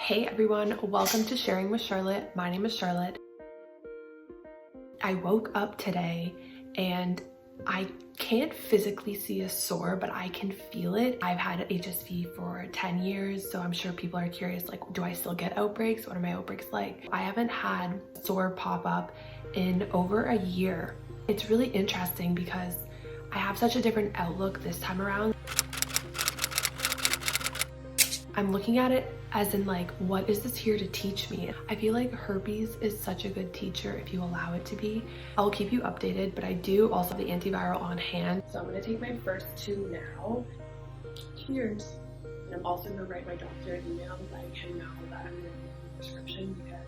Hey everyone, welcome to Sharing with Charlotte. My name is Charlotte. I woke up today and I can't physically see a sore, but I can feel it. I've had HSV for 10 years, so I'm sure people are curious, like, do I still get outbreaks? What are my outbreaks like? I haven't had sore pop up in over a year. It's really interesting because I have such a different outlook this time around. I'm looking at it as in like, what is this here to teach me? I feel like herpes is such a good teacher if you allow it to be. I'll keep you updated, but I do also have the antiviral on hand. So I'm gonna take my first two now. Cheers. And I'm also gonna write my doctor an email letting him know that I'm gonna need a prescription because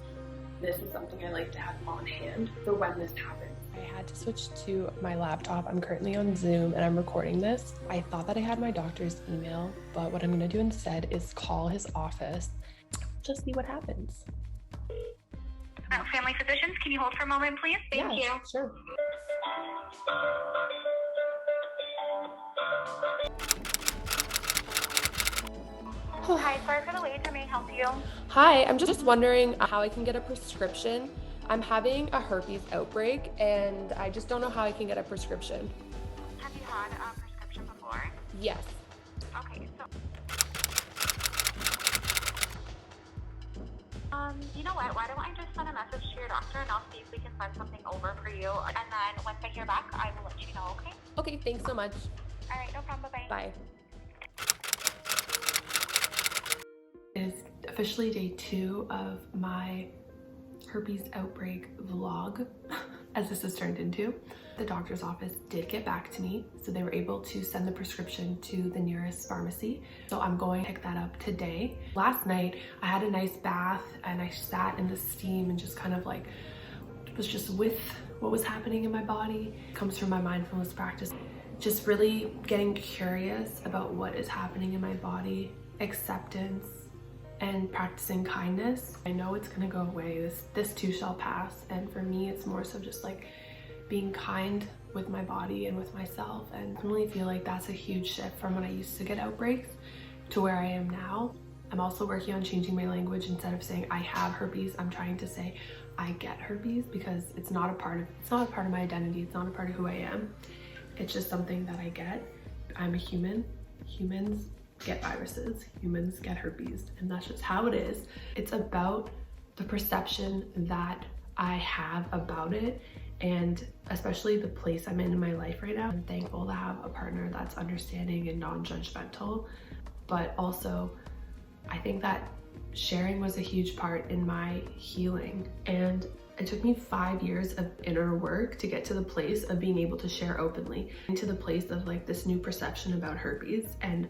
this is something I like to have on hand for when this happens. I had to switch to my laptop. I'm currently on Zoom and I'm recording this. I thought that I had my doctor's email, but what I'm gonna do instead is call his office. Just see what happens. Family physicians, can you hold for a moment, please? Thank you. Sure. Hi, sorry for the wait. How may I help you? Hi, I'm just wondering how I can get a prescription. I'm having a herpes outbreak and I just don't know how I can get a prescription. Have you had a prescription before? Yes. Okay, so you know what? Why don't I just send a message to your doctor and I'll see if we can send something over for you. And then once I hear back, I will let you know, okay? Okay, thanks so much. All right, no problem. Bye-bye. Bye. It is officially day 2 of my herpes outbreak vlog, as this has turned into. The doctor's office did get back to me, so they were able to send the prescription to the nearest pharmacy. So I'm going to pick that up today. Last night, I had a nice bath and I sat in the steam and just kind of like was just with what was happening in my body. It comes from my mindfulness practice. Just really getting curious about what is happening in my body, acceptance, and practicing kindness. I know it's gonna go away. This too shall pass. And for me, it's more so just like being kind with my body and with myself. And I really feel like that's a huge shift from when I used to get outbreaks to where I am now. I'm also working on changing my language. Instead of saying I have herpes, I'm trying to say I get herpes, because it's not a part of my identity. It's not a part of who I am. It's just something that I get. I'm a human. Humans get viruses, humans get herpes, and that's just how it is. It's about the perception that I have about it, and especially the place I'm in my life right now. I'm thankful to have a partner that's understanding and non-judgmental, but also I think that sharing was a huge part in my healing, and it took me 5 years of inner work to get to the place of being able to share openly, and to the place of like this new perception about herpes. And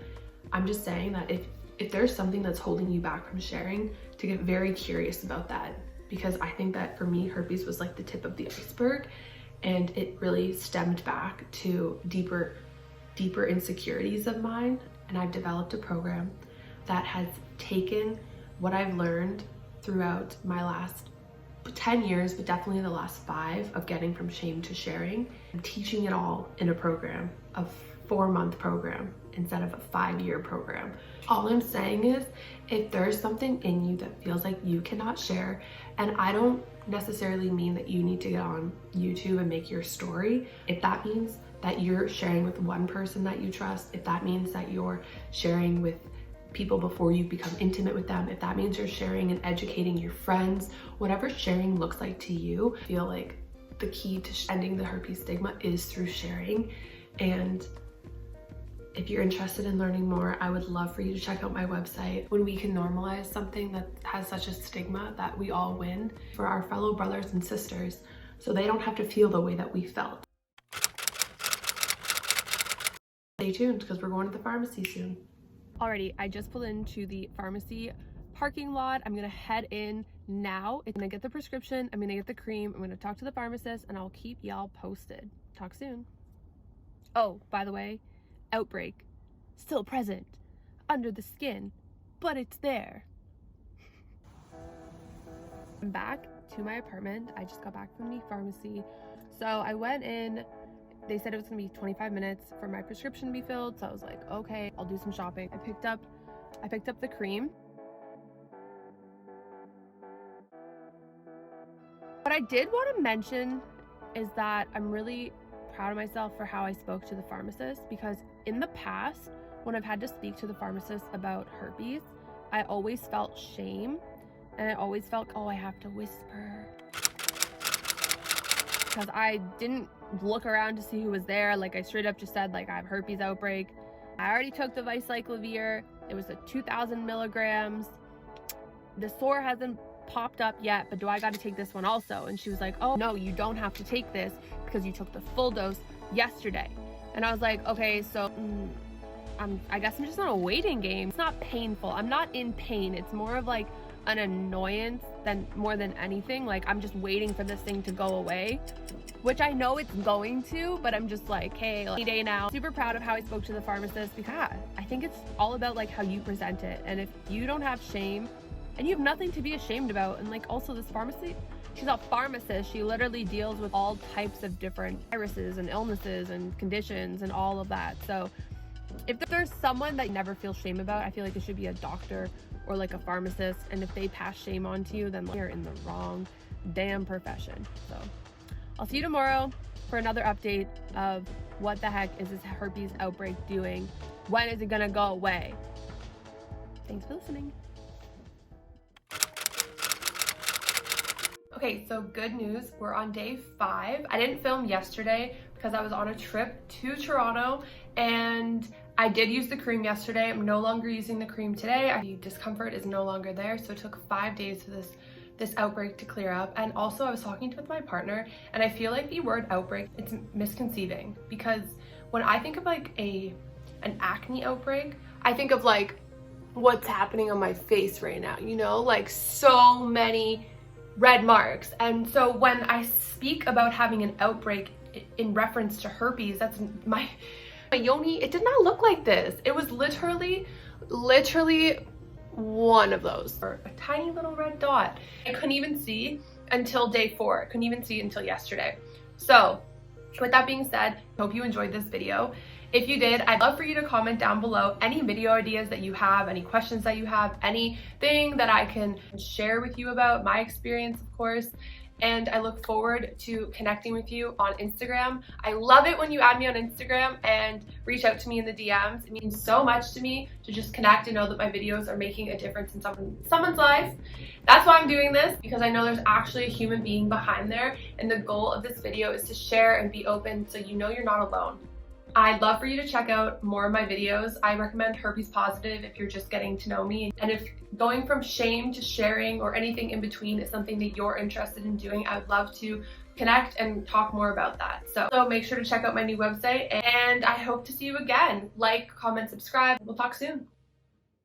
I'm just saying that if there's something that's holding you back from sharing, to get very curious about that, because I think that for me, herpes was like the tip of the iceberg, and it really stemmed back to deeper insecurities of mine. And I've developed a program that has taken what I've learned throughout my last 10 years, but definitely the last 5, of getting from shame to sharing, and teaching it all in a program, a 4-month program instead of a 5-year program. All I'm saying is, if there's something in you that feels like you cannot share, and I don't necessarily mean that you need to get on YouTube and make your story. If that means that you're sharing with one person that you trust, if that means that you're sharing with people before you become intimate with them, if that means you're sharing and educating your friends, whatever sharing looks like to you, I feel like the key to ending the herpes stigma is through sharing. And if you're interested in learning more, I would love for you to check out my website. When we can normalize something that has such a stigma, that we all win for our fellow brothers and sisters, so they don't have to feel the way that we felt. Stay tuned, because we're going to the pharmacy soon. Alrighty, I just pulled into the pharmacy parking lot. I'm gonna head in now. I'm gonna get the prescription, I'm gonna get the cream, I'm gonna talk to the pharmacist, and I'll keep y'all posted. Talk soon. Oh, by the way, outbreak, still present, under the skin, but it's there. I'm back to my apartment. I just got back from the pharmacy. So I went in, they said it was gonna be 25 minutes for my prescription to be filled. So I was like, okay, I'll do some shopping. I picked up the cream. I did want to mention is that I'm really proud of myself for how I spoke to the pharmacist, because in the past, when I've had to speak to the pharmacist about herpes, I always felt shame, and I always felt, oh, I have to whisper, because I didn't look around to see who was there. Like, I straight up just said, like, I have herpes outbreak. I already took the Vicyclovir. It was 2,000 milligrams. The sore hasn't popped up yet, but do I got to take this one also? And she was like, oh no, you don't have to take this because you took the full dose yesterday. And I was like, okay, so I guess I'm just on a waiting game. It's not painful. I'm not in pain. It's more of like an annoyance more than anything. Like, I'm just waiting for this thing to go away, which I know it's going to, but I'm just like, hey, any day now. Super proud of how I spoke to the pharmacist, because I think it's all about like how you present it. And if you don't have shame, and you have nothing to be ashamed about, and like also this pharmacy, she's a pharmacist. She literally deals with all types of different viruses and illnesses and conditions and all of that. So if there's someone that you never feel shame about, I feel like it should be a doctor or like a pharmacist. And if they pass shame on to you, then you're in the wrong damn profession. So I'll see you tomorrow for another update of what the heck is this herpes outbreak doing? When is it gonna go away? Thanks for listening. Okay, so good news, we're on day 5. I didn't film yesterday because I was on a trip to Toronto, and I did use the cream yesterday. I'm no longer using the cream today. The discomfort is no longer there, so it took 5 days for this outbreak to clear up. And also, I was talking with my partner, and I feel like the word outbreak, it's misconceiving, because when I think of like an acne outbreak, I think of like what's happening on my face right now, you know, like so many red marks. And so when I speak about having an outbreak in reference to herpes, that's my yoni, it did not look like this. It was literally one of those, or a tiny little red dot. I couldn't even see until day 4. I couldn't even see until yesterday. So with that being said, I hope you enjoyed this video. If you did, I'd love for you to comment down below any video ideas that you have, any questions that you have, anything that I can share with you about my experience, of course. And I look forward to connecting with you on Instagram. I love it when you add me on Instagram and reach out to me in the DMs. It means so much to me to just connect and know that my videos are making a difference in someone's life. That's why I'm doing this, because I know there's actually a human being behind there. And the goal of this video is to share and be open so you know you're not alone. I'd love for you to check out more of my videos. I recommend Herpes Positive if you're just getting to know me. And if going from shame to sharing or anything in between is something that you're interested in doing, I would love to connect and talk more about that. So make sure to check out my new website, and I hope to see you again. Like, comment, subscribe. We'll talk soon.